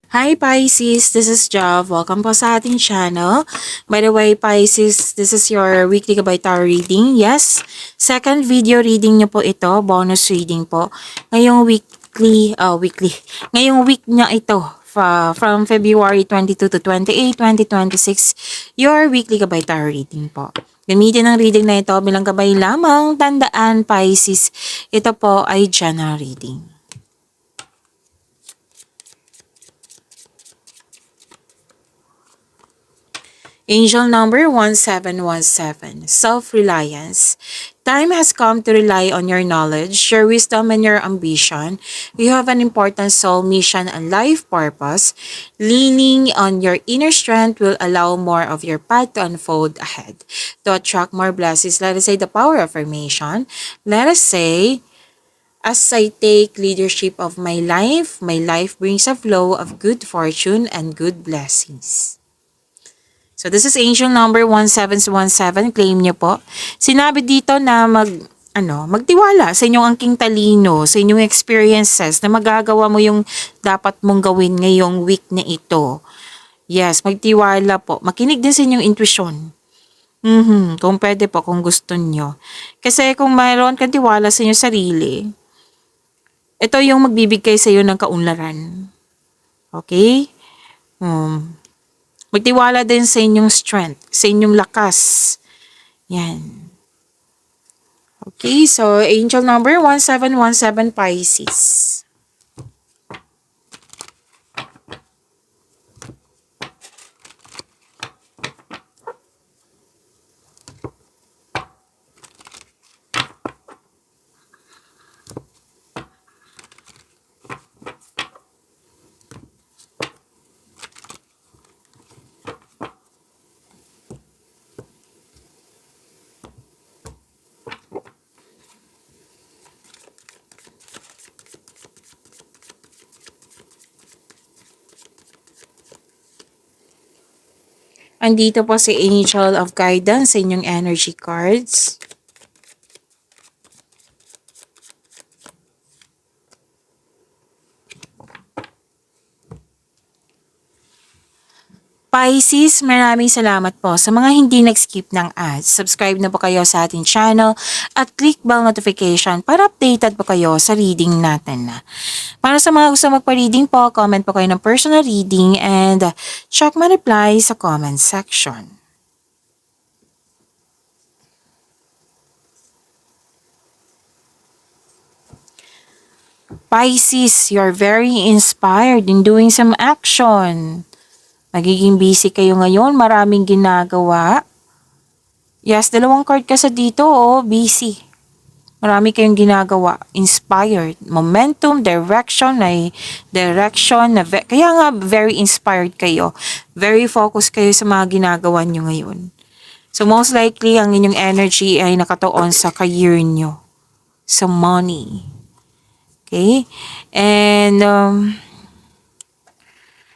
Hi Pisces, this is Jav. Welcome po sa ating channel. By the way, Pisces, this is your weekly Gabay Tarot reading. Yes, second video reading niyo po ito, bonus reading po. Ngayong weekly. Ngayong week niya ito, from February 22 to 28, 2026, your weekly Gabay Tarot reading po. Gamitin ang reading na ito bilang gabay lamang. Tandaan, Pisces, ito po ay general reading. Angel number 1717, self-reliance. Time has come to rely on your knowledge, your wisdom, and your ambition. You have an important soul mission and life purpose. Leaning on your inner strength will allow more of your path to unfold ahead. To attract more blessings, let us say the power of affirmation. Let us say, as I take leadership of my life brings a flow of good fortune and good blessings. So this is angel number 1717. Claim niyo po. Sinabi dito na magtiwala sa inyong angking talino, sa inyong experiences na magagawa mo yung dapat mong gawin ngayong week na ito. Yes, magtiwala po. Makinig din sa inyong intuition. Kung pwede po, kung gusto niyo. Kasi kung mayroon kang tiwala sa inyong sarili, ito yung magbibigay sa iyo ng kaunlaran. Okay? Magtiwala din sa inyong strength, sa inyong lakas. Yan. Okay, so angel number 1717 Pisces. Andito po si Angel of Guidance sa inyong energy cards. Pisces, maraming salamat po sa mga hindi nag-skip ng ads. Subscribe na po kayo sa ating channel at click bell notification para updated po kayo sa reading natin. Para sa mga gusto magpa-reading po, comment po kayo ng personal reading and check my reply sa comment section. Pisces, you're very inspired in doing some action. Magiging busy kayo ngayon, maraming ginagawa. Yes, dalawang card ka sa dito, busy. Marami kayong ginagawa, inspired, momentum, direction, kaya nga very inspired kayo. Very focused kayo sa mga ginagawa nyo ngayon. So most likely, ang inyong energy ay nakatuon sa career nyo, sa money. Okay? And,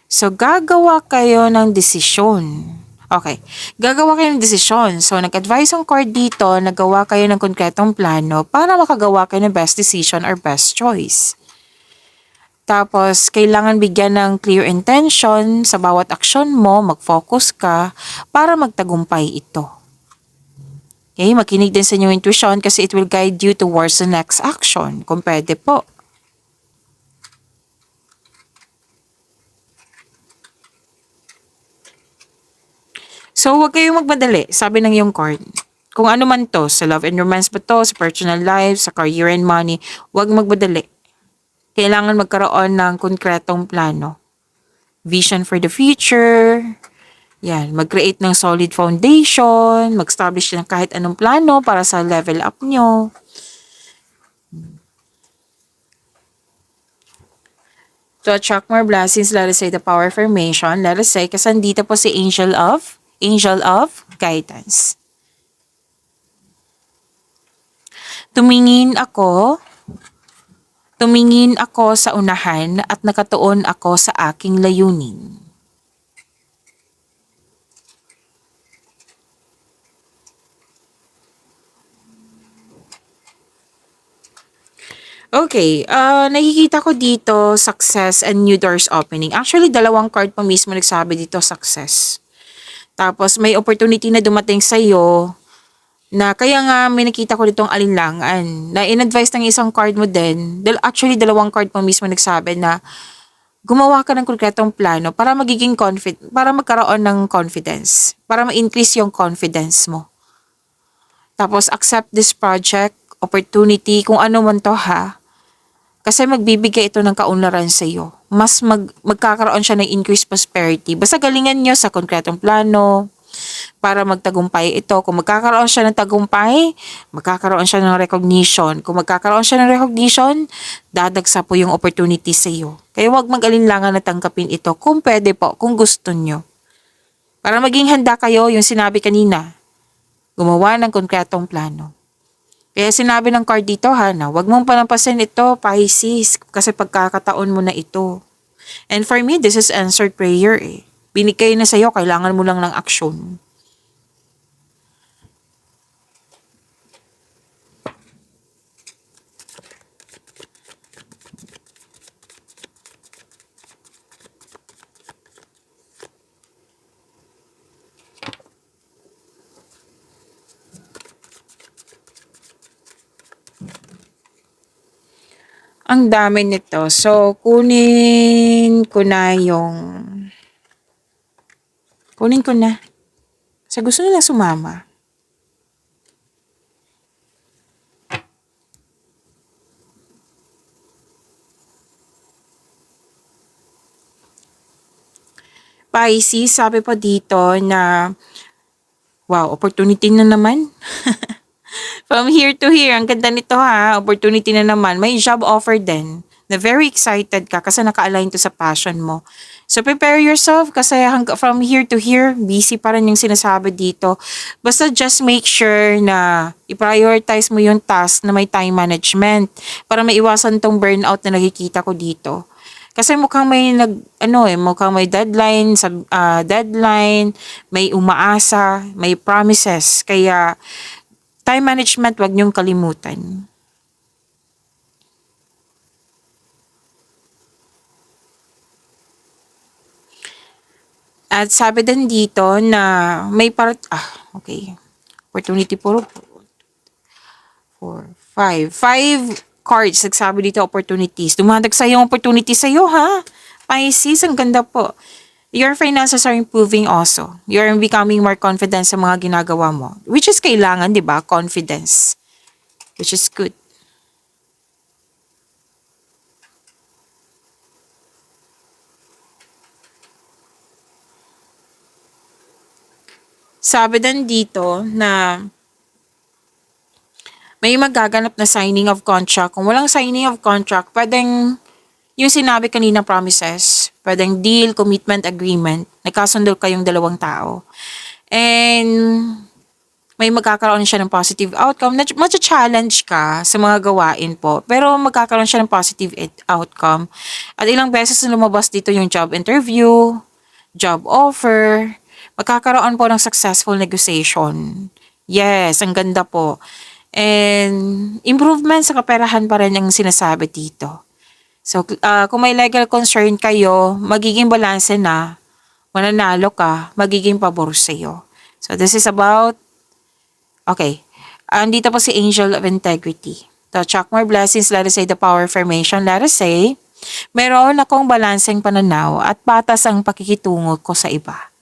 so gagawa kayo ng desisyon. Okay. Gagawa kayo ng desisyon. So, nag-advise ang card dito, nagawa kayo ng konkretong plano para makagawa kayo ng best decision or best choice. Tapos, kailangan bigyan ng clear intention sa bawat aksyon mo, mag-focus ka para magtagumpay ito. Okay, makinig din sa inyong intuition kasi it will guide you towards the next action, kung pwede po. So, huwag kayong magmadali, sabi ng iyong card. Kung ano man to, sa love and romance ba to, sa personal life, sa career and money, huwag magmadali. Kailangan magkaroon ng konkretong plano. Vision for the future. Yan, mag-create ng solid foundation, mag-establish ng kahit anong plano para sa level up nyo. To attract more blessings, let us say the power of affirmation. Let us say, kasi dito po si Angel of Guidance. Tumingin ako sa unahan at nakatuon ako sa aking layunin. Okay, nakikita ko dito, success and new doors opening. Actually, dalawang card pa mismo nagsabi dito, success. Tapos, may opportunity na dumating sa'yo na kaya nga may nakita ko ditong alinlangan. Na in-advise ng isang card mo din, actually, dalawang card pa mismo nagsabi na gumawa ka ng konkretong plano para para magkaroon ng confidence, para ma-increase yung confidence mo. Tapos, accept this project, opportunity, kung ano man to ha. Kasi magbibigay ito ng kaunlaran sa iyo. Magkakaroon siya ng increased prosperity. Basta galingan nyo sa konkretong plano para magtagumpay ito. Kung magkakaroon siya ng tagumpay, magkakaroon siya ng recognition. Kung magkakaroon siya ng recognition, dadagsa po yung opportunity sa iyo. Kaya huwag mag-alinlangan na tanggapin ito kung pwede po, kung gusto nyo. Para maging handa kayo, yung sinabi kanina, gumawa ng konkretong plano. Kaya sinabi ng card dito ha, na huwag mong palampasin ito, Pisces, kasi pagkakataon mo na ito. And for me, this is answered prayer eh. Binigay na sa'yo, kailangan mo lang ng aksyon. Ang dami nito. So, kunin ko na. Kasi gusto nila sumama. Pisces, sabi pa dito na, wow, opportunity na naman. From here to here, ang ganda nito ha, opportunity na naman. May job offer din na very excited ka kasi naka-align to sa passion mo. So prepare yourself kasi from here to here, busy pa rin yung sinasabi dito. Basta just make sure na i-prioritize mo yung task na may time management para maiwasan tong burnout na nakikita ko dito. Kasi mukhang mukhang may deadline, may umaasa, may promises. Kaya time management, wag niyong kalimutan. At sabi din dito na okay. Opportunity puro 5 cards. Nagsabi dito opportunities. Dumadag sa yung opportunity sa iyo ha. Pisces, ang ganda po. Your finances are improving also. You're becoming more confident sa mga ginagawa mo. Which is kailangan, di ba? Confidence. Which is good. Sabi din dito na may magaganap na signing of contract. Kung walang signing of contract, pwedeng yung sinabi kanina promises, pwedeng deal, commitment, agreement, nagkasundo kayong dalawang tao. And may magkakaroon siya ng positive outcome. Matcha-challenge ka sa mga gawain po, pero magkakaroon siya ng positive outcome. At ilang beses na lumabas dito yung job interview, job offer, magkakaroon po ng successful negotiation. Yes, ang ganda po. And improvement sa kaperahan pa rin ang sinasabi dito. So, kung may legal concern kayo, magiging balanse na, mananalo ka, magiging pabor sa'yo. So, this is about, okay, andito po si Angel of Integrity. To attract more blessings, let us say the power of affirmation, let us say, meron akong balanseng pananaw at patas ang pakikitungo ko sa iba.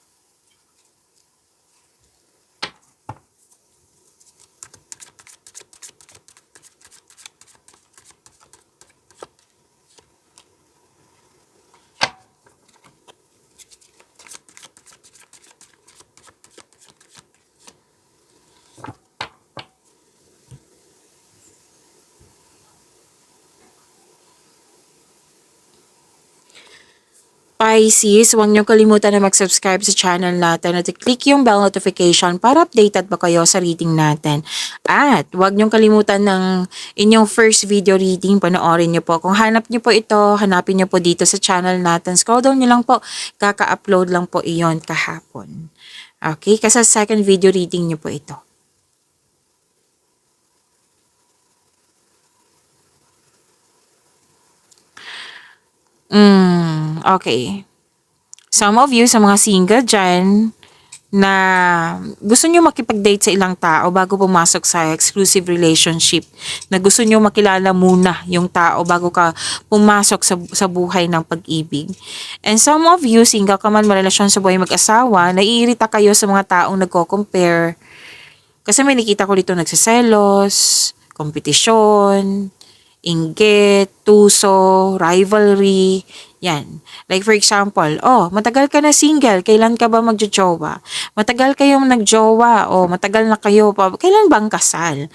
Pisces, huwag niyo kalimutan na mag-subscribe sa channel natin at i-click yung bell notification para updated ba kayo sa reading natin. At huwag niyo kalimutan ng inyong first video reading, panoorin niyo po. Kung hanap niyo po ito, hanapin niyo po dito sa channel natin. Scroll down niyo lang po, kaka-upload lang po iyon kahapon. Okay, kasi second video reading niyo po ito. Okay. Some of you, sa mga single dyan, na gusto nyo makipag-date sa ilang tao bago pumasok sa exclusive relationship, na gusto nyo makilala muna yung tao bago ka pumasok sa buhay ng pag-ibig. And some of you, single ka man, marelasyon sa buhay mag-asawa, naiirita kayo sa mga taong nagko-compare. Kasi may nakita ko dito nagsiselos, kompetisyon, inggit, tuso, rivalry, yan. Like for example, matagal ka na single, kailan ka ba magjojowa? Matagal kayong nagjowa, matagal na kayo pa, kailan ba ang kasal?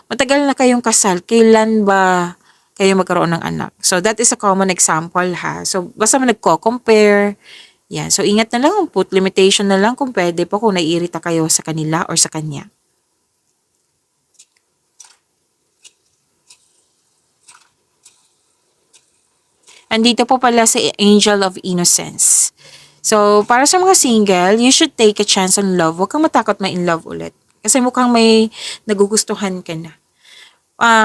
Matagal na kayong kasal, kailan ba kayo magkaroon ng anak? So that is a common example ha. So basta nagko-compare, yan. So ingat na lang, put limitation na lang kung pwede po kung naiirita kayo sa kanila or sa kanya. Andito po pala si Angel of Innocence. So, para sa mga single, you should take a chance on love. Huwag kang matakot ma-in love ulit. Kasi mukhang may nagugustuhan ka na.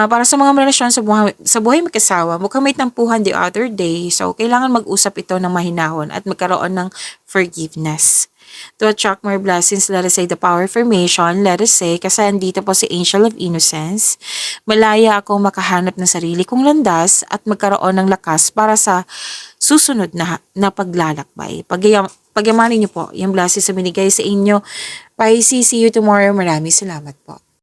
Para sa mga relasyon sa buhay mag-asawa, mukhang may tampuhan the other day. So, kailangan mag-usap ito ng mahinahon at magkaroon ng forgiveness. To attract more blessings, let us say the power formation, let us say, kasi andito po si Angel of Innocence, malaya akong makahanap ng sarili kong landas at magkaroon ng lakas para sa susunod na paglalakbay. Pagyamanin niyo po yung blessings sa binigay sa inyo. Bye, see you tomorrow. Maraming salamat po.